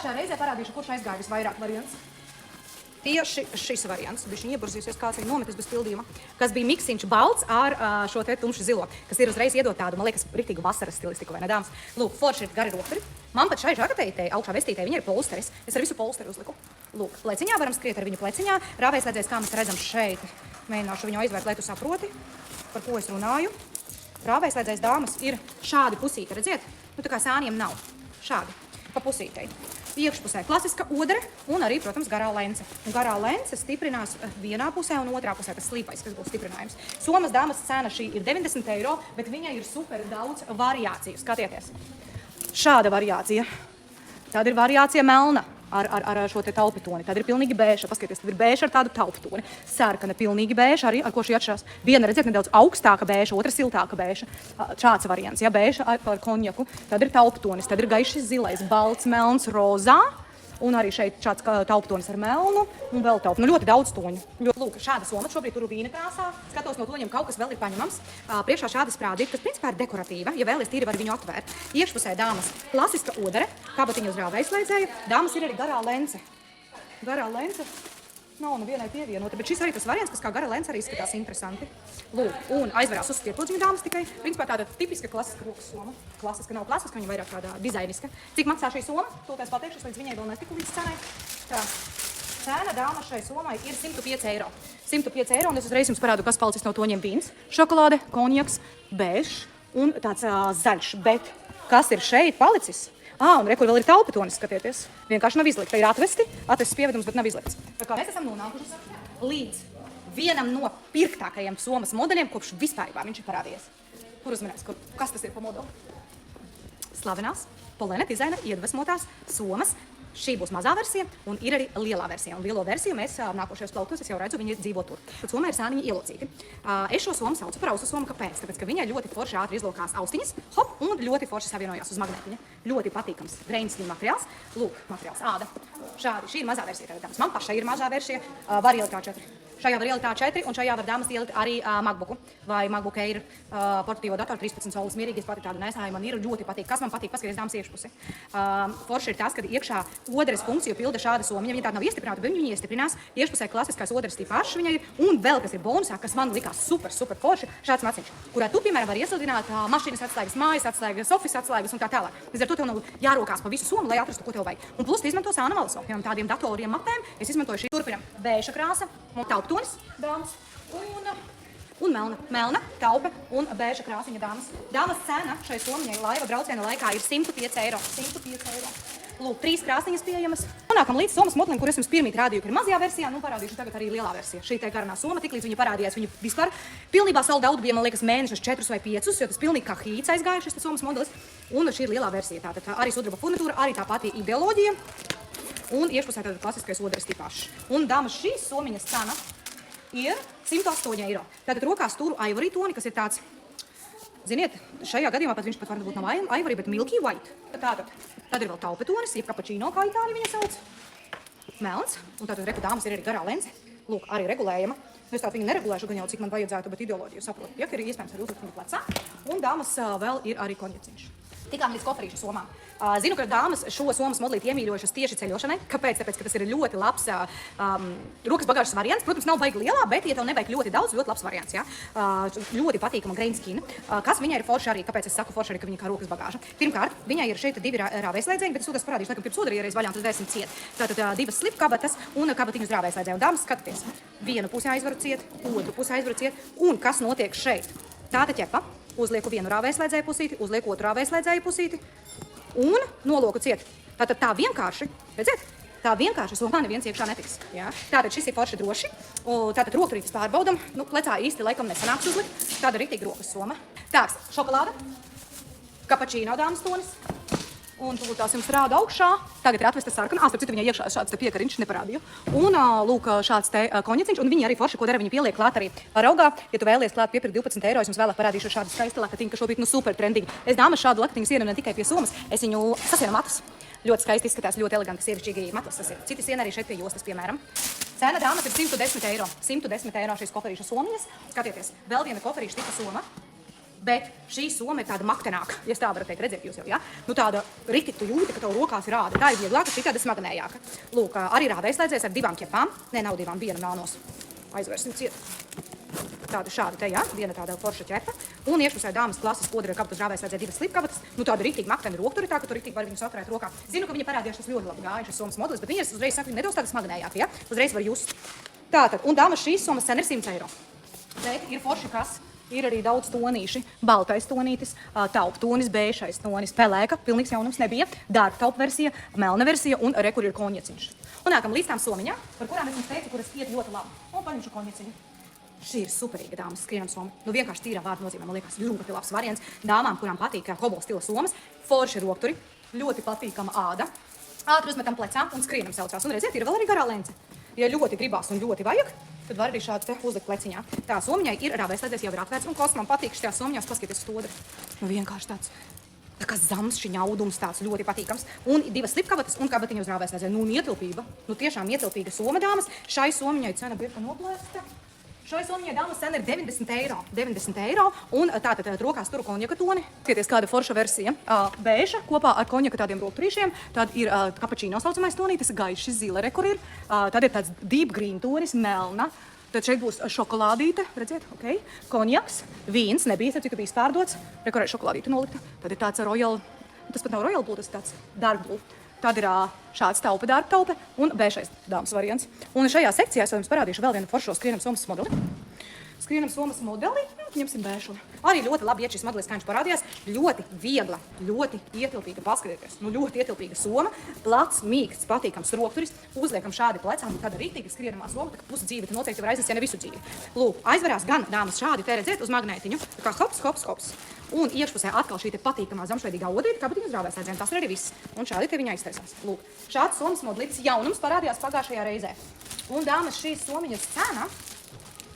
Nākošajā reizē parādīšu, kurš aizgāja visvairāk variants. Tieši šis variants, bišķiņ ieburzīsies, kāds viņa nometis bez pildījuma, kas bija miksiņš balts ar šo te tumši zilo, kas ir uzreiz iedot tādu, man liekas, riktīgu vasaras stilistiku, vai ne, dāmas? Lūk, forši ir gari rokari. Man pat šai žakateitei, augšā vestītei, viņa ir polsteris. Es ar visu polsteri uzliku. Lūk, pleciņā varam skriet ar viņu pleciņā. Rāvējslēdzējs, kā mēs redzam šeit. Mēģināšu viņu aizvērt, lai tu saproti, par ko es runāju. Rāvējslēdzējs, dāmas, ir šādi pusīti, redziet? Nu, tā kā sāniem nav. Šādi, pa pusītei. Iekšpusē klasiska odre un arī, protams, garā lence. Un garā lence stiprinās vienā pusē un otrā pusē, tas slīpais, kas būs stiprinājums. Somas dāmas cena šī ir 90 eiro, bet viņai ir super daudz variāciju. Skatieties. Šāda variācija. Tad ir variācija melna ar šo te taupitoni. Tad ir pilnīgi bēša. Paskatieties, tad ir bēša ar tādu taupitoni. Sarkana, pilnīgi bēša arī, ar ko šī atšķirās. Viena, redziet, nedaudz augstāka bēša, otra siltāka bēša. Šāds variants, ja, bēša ar konjaku. Tad ir taupitonis, tad ir gaišs zilais, balts, melns, rozā. Un arī šeit šāds taupitonis ar melnu un vēl taupu. Nu, ļoti daudz toņu. Lūk, šāda soma šobrīd tur vīna krāsā. Skatos, no toņiem kaut kas vēl ir paņemams. Priekšā šāda sprādi, kas principā ir dekoratīva. Ja vēlies tīri, var viņu atvērt. Iekšpusē dāmas klasiska odere, kabatiņa uz rāvējslēdzēja. Dāmas ir arī garā lence. Garā lence nav nevienai pievienota, bet šis arī tas variants, kas kā gara lence arī izskatās interesanti. Lūk, un aizverās uz stieplodziņu dāmas tikai. Principā tāda tipiska klasiska rokas soma. Klasiska nav klasiska, viņa vairāk tāda dizainiska. Cik maksā šī soma? To es pateikšu, līdz viņai vēl netiku līdz cenai. Tā. Cena dāmas šai somai ir 105 eiro. 105 eiro, un es uzreiz jums parādu, kas palicis no toņiem vīns. Šokolāde, konjaks, bēžs un tāds zaļš. Bet kas ir šeit palicis? Un rekur vēl ir taupitonis, skatieties. Vienkārši nav izlikta. Ir atvests pievedums, bet nav izlikts. Tā kā mēs esam nonākuši līdz vienam no pirktākajiem somas modeļiem, kopš vispār viņš ir parādījies. Kur uzmanēs, kas tas ir pa modeli? Slavenās Polēna dizaina iedvesmotās somas. Šī būs mazā versija un ir arī lielā versija. Un lielo versiju mēs nākošajos plauktos, es jau redzu, viņi dzīvo tur. Tad somai ir sāniņi ielocīti. Es šo somu saucu par ausu somu, kāpēc? Tāpēc, ka viņai ļoti forši ātri izlokās austiņas, hop, un ļoti forši savienojās uz magnētiņa. Ļoti patīkams Grainskin materiāls. Lūk, materiāls āda. Šādi, šī ir mazā versija. Tātad, man pašai ir mazā versija, var ielikt A4. Šajā var ielikt A4 un šajā var dāmas ielikt arī MacBooku. Vai MacBook Air portatīvo datoru 13 solis mierīgi, es pati tādu nesāju, man ir ļoti patīk. Kas man patīk? Paskaties dāmas iekšpusi. Forši ir tas, kad iekšā odres funkciju pilda šāda somiņa. Viņa tāda nav iestiprināta, bet viņa iestiprinās. Iekšpusē klasiskais odres tipašs viņai ir. Un vēl, kas ir bonusā, kas man likās super forši, šāds maciņš, kurā tu, piemēram, var iesludināt mašīnas atslēgas, mājas atslēgas, sofas atslēgas un tā tālāk. Līdz ar to tev nav jārokās pa visu somu, lai atrastu, ko tev vajag. Un plus tu izmanto sāna malaso. Piemēram, tādiem datoriem, mapēm, es izmantoju šī. Turpinam. Bēža krāsa, tauptonis, dāmas, un melna, taupe un bēža krāsiņa dāmas. Dāmas cena šai somiņai laiva brauciena laikā ir 105 eiro. 105 eiro. Lūk, 3 krāsniņas pieejamas. Nonākam līdz somas modelim, kur es jums pirmīt rādīju, ka ir mazajā versijā, nu parādīšu tagad arī lielā versija. Šī te garnā soma, tiklīdz viņa parādījās, viņa vispār pilnībā sold out bija, man liekas, mēnešus 4 vai 5, jo tas pilnīgi kā hīts aizgāja šis somas modelis. Un šī ir lielā versija, tātad arī sudraba furnitūra, arī tā pati ideoloģija. Un iekšpusē tātad klasiskais odres tipāšs. Un dāmas šīs somiņas cena ir 108 eiro. Tātad rokās turu Ivory toni, kas ir tāds, ziniet, šajā gadījumā pat viņš pat varbūt nav Ivory, bet Milky White. Tad ir vēl taupetonis, jeb cappuccino, kā itāļi viņa sauc. Melns, un tātad reku dāmas ir arī garā lence. Lūk, arī regulējama. Es tā viņu neregulēšu gan jau, cik man vajadzētu, bet ideoloģiju saprotu. Ja, ir iespējams arī uzlikt viņu plecā. Un dāmas vēl ir arī konjaciņš. Tikām līdz koferīšu somām. Zinu, ka dāmas šo somas modelīti iemīļojušas tieši ceļošanai. Kāpēc? Tāpēc, ka tas ir ļoti labs rokas bagāžas variants. Protams, nav baigi lielā, bet, ja tev nevajag ļoti daudz, ļoti labs variants. Ja? Ļoti patīkama Grainskin. Kas viņai ir forši arī? Kāpēc es saku forši arī, ka viņa kā rokas bagāža? Pirmkārt, viņai ir šeit 2 rāvējslēdzēji, bet es to parādīšu, laikam, pirms otrajai reiz vaļā, tad vērsim ciet. Tātad 2 slipkabatas un kabatiņu uz rāvējslēdzēju. Un dāmas, skatieties, vienu pusi aizvaru ciet, otru pusi aizvaru ciet. Un kas notiek šeit? Tāda ķepa. Uzlieku vienu rāvējslēdzēju pusīti, uzlieku otru rāvējslēdzēju pusīti un noloku ciet. Tātad tā vienkārši, redziet, tā vienkārši somā neviens iekšā netiks. Ja? Tātad šis ir forši droši, tātad rokturītes pārbaudam, plecā īsti laikam nesanāks uzlikt, tāda rītīgi rokas soma. Tāks, šokolāda, cappuccino dāmas tonis. Un tūlīt tās jums rāda augšā. Tagad ir atvesta sarkana. Starp citu, viņai iekšā šāds te piekariņš neparādīju. Un lūk, šāds te konjaciņš. Un viņi arī forši, ko dara, viņi pieliek klāt arī raugā. Ja tu vēlies klāt piepirkt 12 eiro, es jums vēlāk parādīšu šādu skaistu lakatiņu, ka šobrīd super trendīgi. Es dāmas šādu lakatiņu sienu ne tikai pie somas, es viņu sasienu matus. Ļoti skaisti izskatās, ļoti eleganti sievišķīgi matus sasienu. Citi siena arī šeit pie jostas, piemēram. Cena dāmas ir 110 eiro. 110 eiro šīs koferīšu somiņas. Skatieties, vēl viena koferīšu tipa soma. Bet šī soma ir tāda maktenāka, ja tā varat teikt, redzēt jūs jau, ja? Nu tāda riti, tu jūti, ka tev rokās ir rāda. Tā ir vieglāka, šī tāda smagnējāka. Lūk, arī rādaislēdzējs ar 2 ķepām. Nē, nav 2, viena nānos. Aizvērsim ciet. Tāda šāda te, ja? Viena tāda forša ķepa. Un iekšpusē dāmas klases kodra ar kabatas rādaislēdzēja 2 slipkabatas. Nu tāda ritīgi makteni rokturi tā, ka tu ritīgi var viņus atturēt rokā. Zinu, ka viņa parādījās šis ļoti labi gāja, šis somas modelis, bet viņas uzreiz saka, nedaudz tāda smagnējāka, ja? Uzreiz var just. Tātad, un dāmas šīs somas cena ir 100 eiro. Bet ir forši kas. Ir arī daudz tonīši. Baltais tonītis, tauptonis, bēšais tonis, pelēka, pilnīgs jaunums nebija, darba taupa versija, melna versija un re, kur ir konjeciņš. Un nākam līdz tām somiņām, par kurām es jums teicu, kuras iet ļoti labi. Un paņemšu konjeciņu. Šī ir superīga dāmas skrienam soma. Nu vienkārši tīrā vārda nozīmē, man liekas, ļoti labs variants. Dāmām, kurām patīk hobo stila somas, forši rokturi, ļoti patīkama āda. Ātri uzmetam plecā un skrienam saucās. Un redziet, ir vēl arī garā lence. Ja ļoti gribās un ļoti vajag, tad var arī šādu te uzlikt pleciņā. Tā somiņai ir rādaislēdzējs jau ir atvērts, un kas man patīk šajā somiņās, paskatieties uz to. Nu vienkārši tāds, tā kā zams šī ņaudums tāds ļoti patīkams. Un 2 slipkabatas un kabatiņa uz rādaislēdzēja. Nu un ietilpība, nu tiešām ietilpīga soma dāmas. Šai somiņai cena bija noplēsta. Šai somiņai dāmas cena ir 90 eiro. 90 eiro, un tātad rokās turu konjaka toni. Skaties, kāda forša versija. Bēža kopā ar konjaka tādiem rokturīšiem. Tad ir kapačīno saucamais tonītis, gaiši zila, re, kur ir. Tad ir tāds deep green tonis, melna. Tad šeit būs šokolādīte, redziet, ok. Konjaks, vīns, nebija, cik bijis pārdots. Re, kur ir šokolādīte nolikta. Tad ir tāds royal, tas pat nav royal blue, tas ir tāds dark blue. Tad ir šāds taupe, darba taupe un bēšais dāmas variants. Un šajā sekcijā es jums parādīšu vēl vienu foršo skrienam somas modeli. Skrienam somas modeli, ņemsim bēšu. Arī ļoti labi iet šis modelis, kā viņš parādījās. Ļoti viegla, ļoti ietilpīga, paskatieties. Nu ļoti ietilpīga soma, plats, mīksts, patīkams rokturis. Uzliekam šādi plecām, un tāda rītīga skrienamā soma, tā ka pusi dzīve noteikti var aiznest, ja ne visu dzīvi. Lūk, aizverās gan dāmas šādi, te redzēt, uz magnētiņu. Tā kā hops, hops, hops. Un iekšpusē atkal šī te patīkamā zamšveidīgā odīte, kabatiņas rādaislēdzēja. Tas ir arī viss. Un šādi te viņa iztaisās. Lūk, šāds somas modelis jaunums parādījās pagājušajā reizē. Un dāmas šīs somiņas cena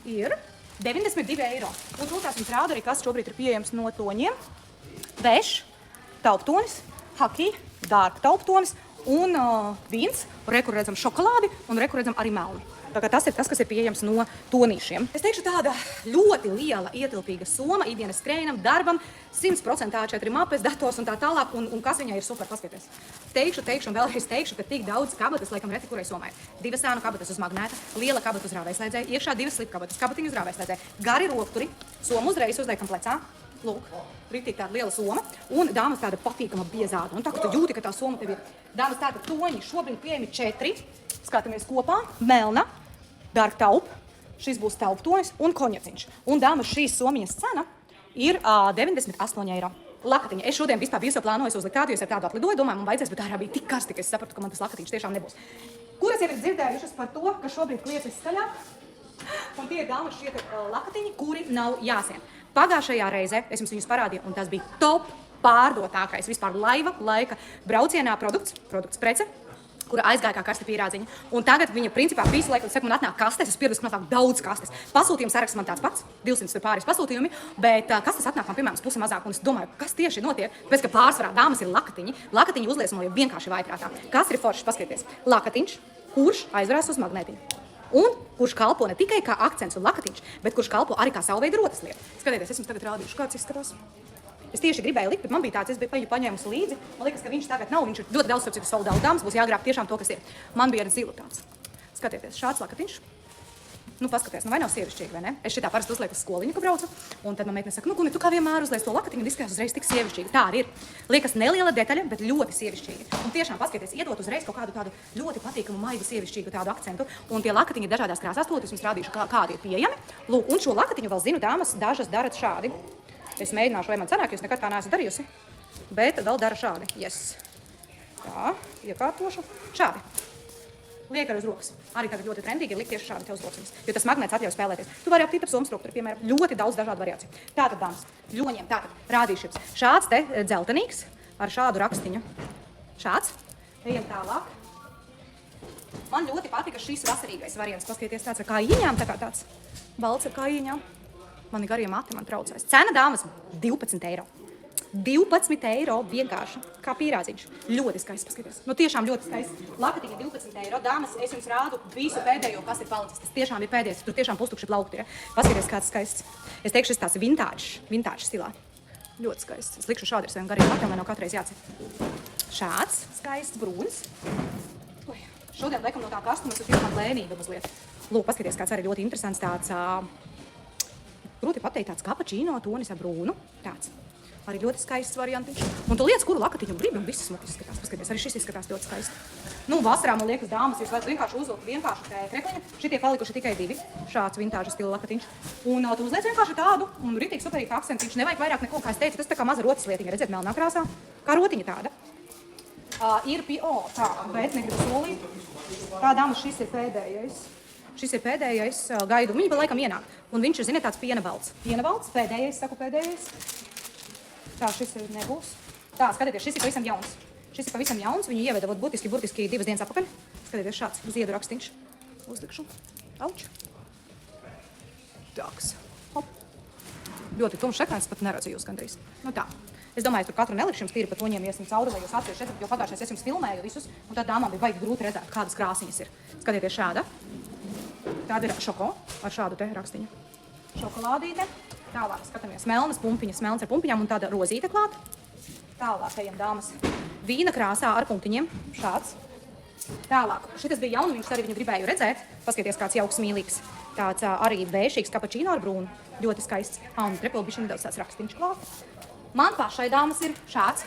ir 92 eiro. Un tūlīt jums rāda arī, kas šobrīd ir pieejams no toņiem. Bēš, tauptonis, haki, dark tauptonis un vīns. Re, kur redzam šokolādi un re, kur redzam arī melni. Tā kā tas ir tas, kas ir pieejams no tonīšiem. Es teikšu tāda ļoti liela ietilpīga soma ikdienas skrējienam, darbam, 100% A4 mapes, dators un tā tālāk, un kas viņai ir super, paskatieties. Teikšu un vēlreiz teikšu, ka tik daudz kabatas, laikam, reti, kurai somai. 2 sēnu kabatas uz magnēta, liela kabata uz rādaislēdzēja, iekšā 2 slipkabatas, kabatiņu uz rādaislēdzēja, gari rokturi, somu uzreiz uzliekam plecā. Lūk, ritīgi tāda liela soma, un dāmas tāda patīkama biezāda. Un tā, ka tu jūti, ka tā soma tev ir. Dāmas tāda toņi šobrīd pieejami 4, skatāmies kopā, melna, dark taup, šis būs tauptonis un konjaciņš. Un dāmas šīs somiņas cena ir 98 eiro. Lakatiņa. Es šodien vispār biju plānojis uzlikt tādu, jo es ar tādu atlidoju, domāju, man vajadzēs, bet ārā bija tik karsti, ka es sapratu, ka man tas lakatiņš tiešām nebūs. Kuras jau ir dzirdējušas par to, ka šobrīd kliedz skaļāk? Un tie ir dāmas šie lakatiņi, kuri nav jāsien. Pagājušajā reizē es jums viņus parādīju, un tas bija top pārdotākais vispār laiva laika braucienā produkts prece, kura aizgāja kā karsta pīrādziņa. Un tagad viņa principā visu laiku, saka, man atnāk kastes, es pieradu, ka man atnāk daudz kastes. Pasūtījuma saraksts man tāds pats, 200 pāris pasūtījumi, bet kastes atnāk man, piemēram, pusi mazāk, un es domāju, kas tieši notiek, pēc ka pārsvarā dāmas ir lakatiņi. Lakatiņi uzliesmoja vienkārši vājprātā. Kas ir forši, paskatieties. Lakatiņš, kurš aizvarās uz magnētiņu. Un kurš kalpo ne tikai kā akcents un lakatiņš, bet kurš kalpo arī kā savu veidu rotaslieta. Skatieties, es jums tagad rādīšu, kāds izskatās. Es tieši gribēju likt, bet man bija tāds, es biju paņēmusi līdzi. Man liekas, ka viņš tagad nav, viņš ir ļoti daudz, starp citu, savu daudz dāmas, būs jāgrāb tiešām to, kas ir. Man bija ar zilu tāds. Skatieties, šāds lakatiņš. Nu, paskaties, nu vai nav sievišķīgi, vai ne? Es šitā parasti uzlieku uz skoliņu, ka braucu, un tad man meitene saka, nu, Guni, tu kā vienmēr uzliec to lakatiņu, un izskatās uzreiz tik sievišķīgi. Tā arī ir. Liekas neliela detaļa, bet ļoti sievišķīgi. Un tiešām paskaties, iedot uzreiz kaut kādu tādu ļoti patīkamu, maigu, sievišķīgu tādu akcentu. Un tie lakatiņi ir dažādās krāsās, tūlīt es jums rādīšu, kādi ir pieejami. Lūk, un šo lakatiņu vēl zinu, dāmas dažas darat šādi. Es mēģināšu, vai man sanāk, jūs nekad tā neesat darījusi, bet vēl dara šādi. Yes. Tā, iekārtošu. Šādi. Liek ar uz rokas. Arī tagad ļoti trendīgi ir likt tieši šādi te uz rociņas, jo tas magnēts atļauj spēlēties. Tu vari aptīt ar somu struktūru, piemēram, ļoti daudz dažādu variāciju. Tātad, dāmas, ļoņiem, tātad, rādīšu jums. Šāds te dzeltenīgs ar šādu rakstiņu. Šāds. Ejam tālāk. Man ļoti patika šis vasarīgais variants. Paskatieties, tāds ar kājiņām, tā kā tāds balts ar kājiņām. Mani garie mati man traucēs. Cena, dāmas, 12 eiro. 12 eiro vienkārši, kā pīrādziņš. Ļoti skaists, paskaties. Nu tiešām ļoti skaists. Lakatiņa 12 eiro. Dāmas, es jums rādu visu pēdējo, kas ir palicis. Tas tiešām ir pēdējais. Tur tiešām pustukši plaukti ir. Paskaties, kāds skaists. Es teikšu, šis tāds vintage stilā. Ļoti skaists. Es likšu šādi ar saviem gariem matiem, lai nav katreiz jācer. Šāds skaists brūns. Šodien liekam no tā kastumas uz pirmā lēnība mazliet. Lūk, paskaties, kāds arī ļoti interesants tāds, grūti pateikt, tāds kapačīno tonis ar brūnu. Tāds. Arī ļoti skaists variantiņš. Un tu lietas, kuru lakatiņu gribi, un visas smuki izskatās. Paskaties, arī šis izskatās ļoti skaisti. Nu, vasarā, man liekas, dāmas, jūs varat vienkārši uzlikt vienkārši tēkrekliņu. Šitie palikuši tikai 2. Šāds vintāža stila lakatiņš. Un tu uzliec vienkārši tādu, un ritīgi superīgi akcentiņš. Nevajag vairāk neko, kā es teicu, tas tā kā maza rotas lietiņa, redzēt, melnā krāsā. Kā rotiņa tāda. Tā, bet negribu solīt. Tā, dāmas, šis ir pēdējais. Šis ir pēdējais gaidu. Viņi vēl laikam ienāk. Un viņš ir, ziniet, tāds piena balts. Piena balts, pēdējais, saku pēdējais. Tā, šis ir nebūs. Tā, skatieties, šis ir pavisam jauns. Šis ir pavisam jauns. Viņu ieveda burtiski 2 dienas atpakaļ. Skatieties, šāds ziedu rakstīņš. Uzlikšu. Auč. Tāks. Hop. Ļoti tumšs ekrāns, pat neredzu jūs gandrīz. Nu tā. Es domāju, tur katru nelikšu jums tīri pa toņiem iesim cauri, lai jūs atsevišķi redzat, jo pagājušais es jums filmēju visus, un tad dāmām bija baigi grūti redzēt, kādas krāsiņas ir. Skatieties šāda. Tāda ir šoko ar šādu te rakstiņu. Šokolādīte. Tālāk skatāmies melnas pumpiņas, melnas ar pumpiņām un tāda rozīte klāt. Tālāk ejam, dāmas, vīna krāsā ar punktiņiem. Šāds. Tālāk. Šitas bija jauniņš, arī viņu gribēju redzēt. Paskaties, kāds jauks mīlīgs. Tāds arī bēšīgs kapačīno ar brūnu. Ļoti skaists. Un trepilbišķi nedaudz tāds rakstiņš klāt. Man pašai, dāmas, ir šāds.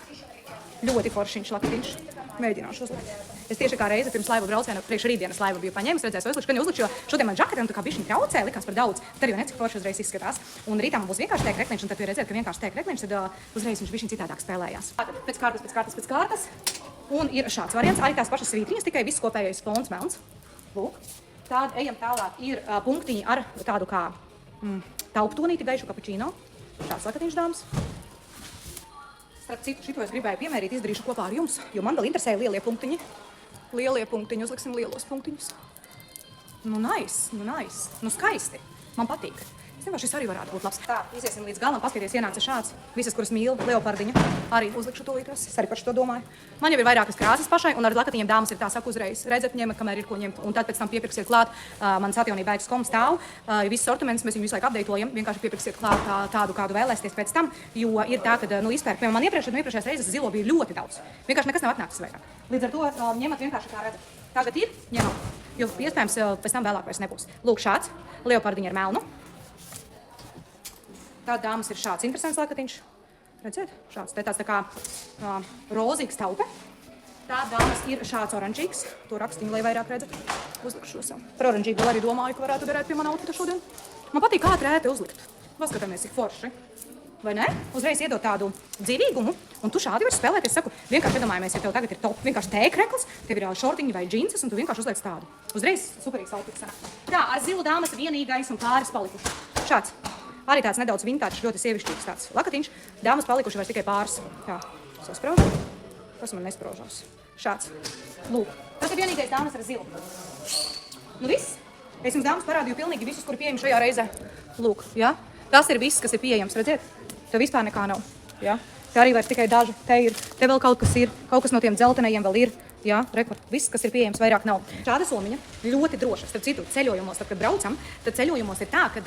Ļoti foršiņš lakatiņš. Mēģināšu uzlikt. Es tieši kā reizi pirms laiva brauciena, priekš rītdienas laiva biju paņēmis, redzēju, uzlikšu, jo šodien man džakete tā kā bišķiņ traucē, likās par daudz. Tad jau necik forši uzreiz izskatās. Un rītā man būs vienkārši tēkrekliņš, un tad jūs redzēt, ka vienkārši tēkrekliņš, tad uzreiz viņš bišķiņ citādāk spēlējās. Pēc kārtas. Un ir šāds variants, arī tās pašas svītriņas, tikai viss kopējais fons melns. Lūk. Tad ejam tālāk, ir punktiņi ar tādu kā tauptonīti gaišu kapučīno. Šāds lakatiņš, dāmas. Starp citu, šito es gribēju piemērīt, izdarīšu kopā ar jums, jo man vēl interesēja lielie punktiņi. Lielie punktiņi, uzliksim lielos punktiņus. Nu, nice. Nu, skaisti. Man patīk. Es domāju, šis arī varētu būt labs. Tā, iziesim līdz galam, paskaties, ienāca šāds. Visas, kuras mīl, leopardiņa. Arī uzlikšu tūlītos. Es arī par šo domāju. Man jau ir vairākas krāsas pašai, un ar lakatiņiem dāmas ir tā saku uzreiz. Redzat, ņemat, kamēr ir ko ņemt. Un tad pēc tam piepirksiet klāt. Mans atjaunība.com stāv. Viss sortiments, mēs viņu visu laiku apdeitojam. Vienkārši piepirksiet klāt tādu, kādu vēlēsties pēc tam. Jo ir tā, ka, izpērk. Man iepriekšējās reizes zilo bija ļoti daudz. Vienkārši nekas nav atnācis vairāk. Līdz ar to ņemat vienkārši kā redzat. Tagad ir, ņemat. Jo iespējams pēc tam vēlāk vairs nebūs. Lūk, šāds. Leopardiņa ar melnu. Tā, dāmas, ir šāds interesants lakatiņš. Redziet? Šāds te tāds tā kā rozīgs taupe. Tā, dāmas, ir šāds oranžīgs. To rakstiņu, lai vairāk redzat. Uzlikšu šo. Par oranžīgu vēl arī domāju, ka varētu derēt pie mana outfita šodien. Man patīk, kā trēti uzlikt. Paskatāmies, cik forši. Vai ne? Uzreiz iedot tādu dzīvīgumu, un tu šādi vari spēlēt. Es saku, vienkārši iedomājamies, ja tev tagad ir top, vienkārši tēkrekls, tev ir šortiņi vai džinses, un tu vienkārši uzliec tādu. Uzreiz superīgs outfits sanāk. Tā, ar zilu, dāmas, vienīgais un pāris palikuši. Šāds. Arī tāds nedaudz vintāčs, ļoti sievišķīgs tāds lakatiņš. Dāmas palikuši vairs tikai pāris. Tā, saspraužu. Tas man nespraužās. Šāds. Lūk. Tas ir vienīgais, dāmas, ar zilu. Nu viss. Es jums, dāmas, parādīju pilnīgi visus, kuri pieejami šajā reizē. Lūk, jā. Tas ir viss, kas ir pieejams, redziet? Tev vispār nekā nav. Jā. Te arī vairs tikai daži. Te ir. Te vēl kaut kas ir. Kaut kas no tiem dzeltenajiem vēl ir. Jā, rekord. Viss, kas ir pieejams, vairāk nav. Šāda somiņa ļoti droša. Starp citu, ceļojumos, tad, kad braucam, tad ceļojumos ir tā, ka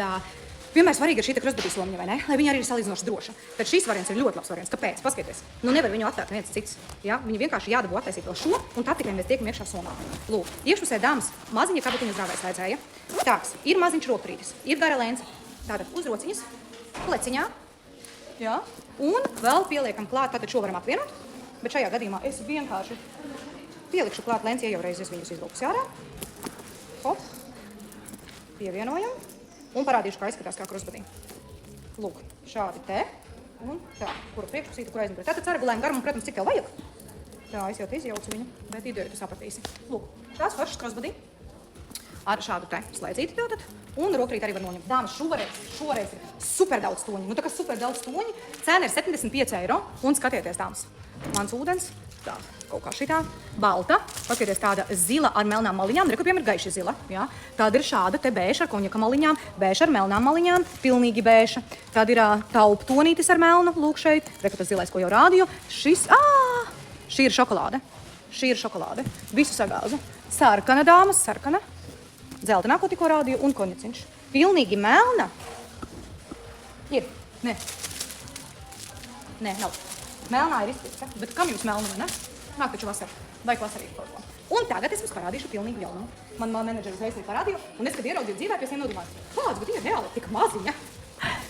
vienmēr svarīgi ir šī krustbedī somiņa, vai ne? Lai viņa arī ir salīdzinoši droša. Tad šīs variants ir ļoti labs variants. Kāpēc? Paskatieties. Nu nevar viņu atvērt viens cits. Jā, viņi vienkārši jādabū attaisīt vēl šo, un tad tikai mēs tiekam iekšā somā. Lūk, iekšpusē, dāmas, maziņa kabatiņa zrāvēs vajadzēja. Tāks, ir maziņš rokrītis, ir gara lēns. Tātad uz rociņas, pleciņā. Jā, un vēl pieliekam klāt, tātad šo varam apvienot. Bet šajā gadījumā es vienkārši pielikšu klāt lēns, ja jau reiz es viņus izvilku ārā. Hop. Pievienojam. Un parādīšu, kā izskatās kā krustbedī. Lūk, šādi te. Un tā, kuru priekšpusīti, kur aizmugurē. Tātad saregulējam garumu, protams, cik tev vajag. Tā, es jau te izjaucu viņu, bet ideju tu sapratīsi. Lūk, šāds foršs krustbedī. Ar šādu te slēdzīti tātad. Un rokrīt arī var noņemt. Dāmas, šoreiz ir super daudz toņi. Nu tā kā super daudz toņi. Cena ir 75 eiro. Un skatieties, dāmas. Mans ūdens. Tā, kaut kā šitā. Balta. Paskaties, tāda zila ar melnām maliņām. Reku, piemēram, gaiši zila. Jā. Tāda ir šāda te bēša ar konjaka maliņām. Bēša ar melnām maliņām. Pilnīgi bēša. Tāda ir taupu tonītis ar melnu. Lūk šeit. Reku, tas zilais, ko jau rādīju. Šī ir šokolāde. Šī ir šokolāde. Visu sagāzu. Sarkana, dāmas, sarkana. Dzeltenā, ko tikko rādīju, un konjaciņš. Pilnīgi melna. Ir. Ne. Nē, nav. Melnā ir izpirkta, bet kam jums melna, ne? Nāk taču vasara. Vajag vasarīgi kaut ko. Un tagad es jums parādīšu pilnīgi jaunumu. Man menedžeri uzreiz parādīja, un es, kad ieraudzīju dzīvē, pie viņiem nodomāju, kāds, bet viņa reāli tik maziņa.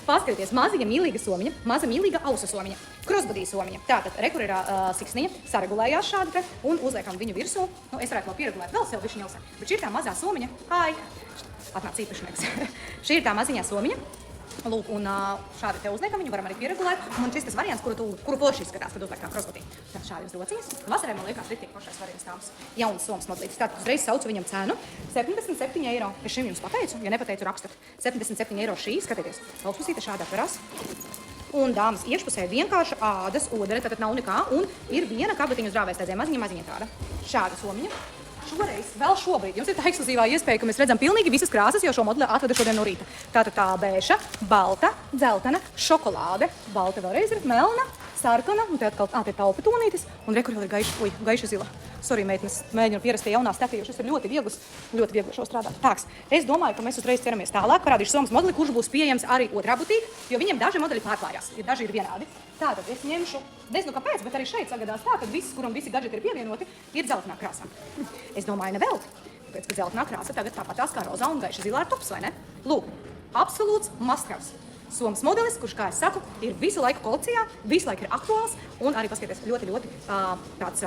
Paskatieties, maziņa mīlīga somiņa, maza mīlīga ausa somiņa, crossbody somiņa. Tātad, kur ir siksniņa, saregulējās šādi te, un uzliekam viņu virsū. Nu, es varētu vēl pieregulēt vēl sev višķi ņelsē, bet šī ir tā mazā somiņa. Hai! Atnāc īpašnieks. Šī ir tā maziņā somiņa. Lūk, un šādi te uzliekam viņu, varam arī pieregulēt. Man šis tas variants, kuru forši izskatās, kad uzliek kā crossbody. Tad šādi rociņas. Vasarē man liekas ritīgi foršais variants tāms. Jauns somas modelītis. Tātad uzreiz saucu viņam cenu 77 eiro. Es šim jums pateicu, ja nepateicu, rakstat. 77 eiro šī, skatieties. Augstpusīte šādi atverās. Un dāmas iekšpusē vienkārša ādas odere, tātad nav nekā. Un ir viena kabatiņu uz rāvēslēdzē, maziņa tāda. Šāda somiņa. Šoreiz, vēl šobrīd, jums ir tā ekskluzīvā iespēja, ka mēs redzam pilnīgi visas krāsas, jo šo modeli atveda šodien no rīta. Tātad tā bēša, balta, dzeltena, šokolāde, balta vēlreiz ir, melna, sarkana, un te atkal te taupa tonītis, un re, kur vēl ir gaiša zila. Sorry, meitnes, mēģinu pierast pie jaunā stefija, jo šis ir ļoti viegli šo strādāt. Tāks, es domāju, ka mēs uzreiz ķeramies tālāk, parādīšu somas modeli, kurš būs pieejams arī otrā butīk, jo viņiem daži modeļi pārklājās, daži ir vienādi. Tātad es ņemšu, nezinu kāpēc, bet arī šeit sagadās tā, ka viss, kuram visi gadžeti ir pievienoti, ir dzeltenā krāsā. Es domāju, ne vēl, tāpēc, ka dzeltenā krāsa tagad tāpatās kā rozā un gaiša zilā ir tops, vai ne? Lūk, absolūts must-haves. Somas modelis, kurš, kā es saku, ir visu laiku kolekcijā, visu laiku ir aktuāls un arī, paskatieties, ļoti tāds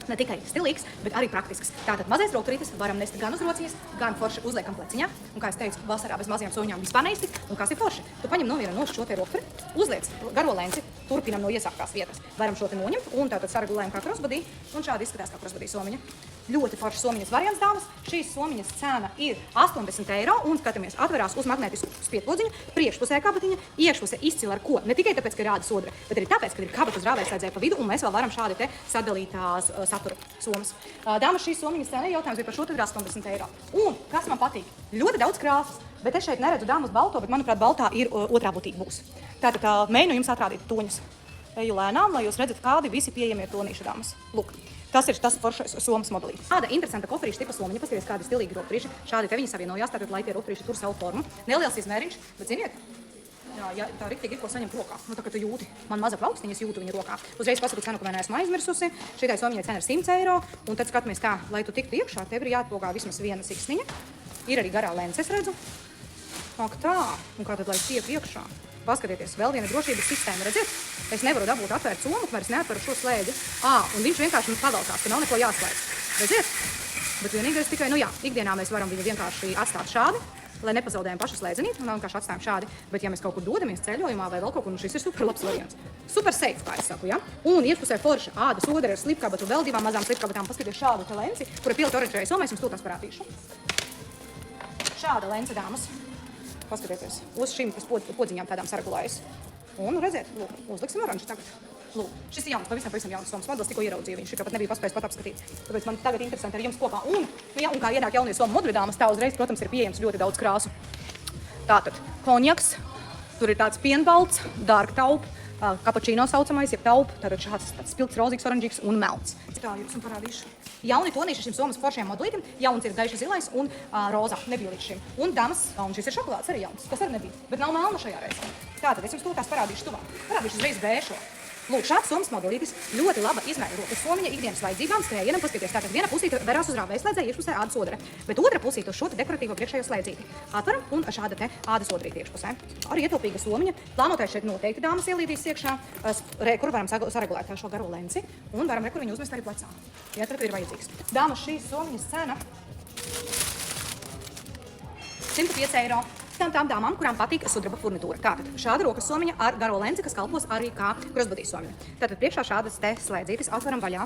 ne tikai stilīgs, bet arī praktisks. Tātad mazais rokturītis varam nest gan uz rociņas, gan forši uzliekam pleciņā. Un, kā es teicu, vasarā bez mazajām somiņām vispār neiztikt. Un kas ir forši? Tu paņem no viena šo te rokturi, uzliec garo lenci, turpinam no iesāktās vietas. Varam šo te noņemt un tātad saregulējam kā crossbody. Un šādi izskatās kā crossbody somiņa. Ļoti forši somiņas variants, dāmas. Šīs somiņas cena ir 80 eiro un skatāmies, atverās uz magnetisku spiedpodziņu, priekšpusē kabatiņa, iekšpusē izcila ar ko? Ne tikai tāpēc, ka ir ādas odre, bet arī tāpēc, ka ir kabata uz rāvēslēdzēja pa vidu un mēs vēl varam šādi te sadalīt tās satura somas. Dāmas, šīs somiņas cena jautājums bija par šo te ir 80 eiro. Un kas man patīk? Ļoti daudz krāsas, bet es šeit neredzu dāmas balto, bet manuprāt baltā ir otrā butīka būs. Tātad mēģinu jums atrādīt toņus. Eju lēnām, lai jūs redzat, kādi visi pieejamie tonīši, dāmas. Lūk. Tas ir tas foršais somas modelītis. Tāda interesanta koferīša tipa somiņa, paskaties, kādi stilīgi rokturīši. Šādi te viņi savienojās, tātad, lai tie rokturīši tur savu formu. Neliels izmēriņš, bet ziniet, ja tā riktīgi ir ko saņemt rokā. Nu, tā kā tu jūti, man maza plaukstiņas jūtu viņu rokā. Uzreiz pasaku cenu, ka neesmu aizmirsusi. Šitai somiņai cena ir 100 eiro, un tad skatāmies tā, lai tu tiktu iekšā, tev ir jāatpogā vismaz viena siksniņa. Ir arī garā lence, es redzu. Ak tā, un kā tad, lai tiek iekšā? Paskatieties, vēl viena drošības sistēma, redziet? Es nevaru dabūt atvērt somu, kamēr es neatveru šo slēdi. Un viņš vienkārši mums pavalkās, ka nav neko jāslēdz. Redziet? Bet vienīgais tikai, nu jā, ikdienā mēs varam viņu vienkārši atstāt šādi, lai nepazaudējam pašu slēdzenīti, un vienkārši atstājam šādi. Bet ja mēs kaut kur dodamies ceļojumā vai vēl kaut kur, nu šis ir super labs variants. Super safe, kā es saku, ja? Un iekšpusē forša ādas odere ar slipkabatu, vēl divām mazām slipkabatām. Paskatieties šādu te lenci, kura pielikt oranžēja somā, es jums tūlīt parādīšu. Šāda lence, dāmas. Paskatieties, uz šīm podziņām tādām saregulējas. Un redziet, lūk, uzliksim oranži tagad. Lūk, šis ir jauns, pavisam jauns somas modelis, tikko ieraudzīju viņš, pat nebija paspējis pat apskatīt. Tāpēc man tagad interesanti ar jums kopā. Un kā ienāk jaunie somu modeļi, dāmas, tā uzreiz, protams, ir pieejams ļoti daudz krāsu. Tātad, konjaks, tur ir tāds pienbalts, dark taupe, kapučīno saucamais, jeb taupe, tātad šāds spilgts, rozīgs, oranžīgs un melns. Tā jums parādīšu. Jauni tonīši šim somas foršajam modelītim, jauns ir gaiša zilais un rozā, nebija līdz šim. Un dāmas, un šis ir šokolāds arī jauns, kas arī nebija, bet nav melna šajā reizē. Tātad es jums tūlīt parādīšu tuvāk. Parādīšu uzreiz bēšo. Lūk, šāds somas modelītis ļoti laba izmēra rokas somiņa ikdienas vajadzībām skrējienam. Paskatieties, tātad viena pusīte verās uz rāvēslēdzēja, iekšpusē ādas odre, bet otra pusīte uz šo te dekoratīvo priekšējo slēdzīti. Atveram un šāda te ādas odrīte iekšpusē. Arī ietilpīga somiņa. Plānotājs šeit noteikti dāmas ielīdīs iekšā, kur varam saregulēt šo garo lenci un varam viņu uzmest arī plecā. Ja tad ir vajadzīgs. Dāmas, šīs somiņas cena 105 eiro. Tām dāmām, kurām patīk sudraba furnitūra. Tātad šāda rokas somiņa ar garo lenci, kas kalpos arī kā crossbody somiņa. Tātad priekšā šādas te slēdzītes atveram vaļā.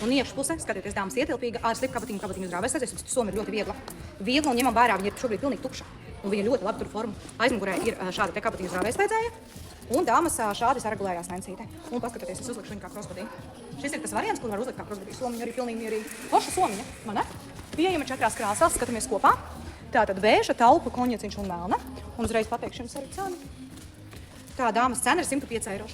Un iekšpusē, skatieties, dāmas ietilpīga ar slipkabatiņu uz rāvēslēdzējas. Soma ir ļoti viegla. Viegla un ņemam vērā, viņa ir šobrīd pilnīgi tukša. Un viņa ļoti labi tur formu. Aizmugurē ir šāda te kabatiņa uz rāvēslēdzēja. Un dāmas šādi saregulējās lencītē. Un paskatieties, es uzlikšu viņu kā crossbody. Šis ir tas variants, kur var uzlikt kā crossbody somiņu, arī pilnīgi mierīgi. Forša somiņa, man ne? Pieejama 4 krāsās, skatāmies kopā. Tātad bēža, taupa, konjaciņš un melna. Un uzreiz pateikšu jums arī cenu. Tā dāmas cena ir 105 eiro.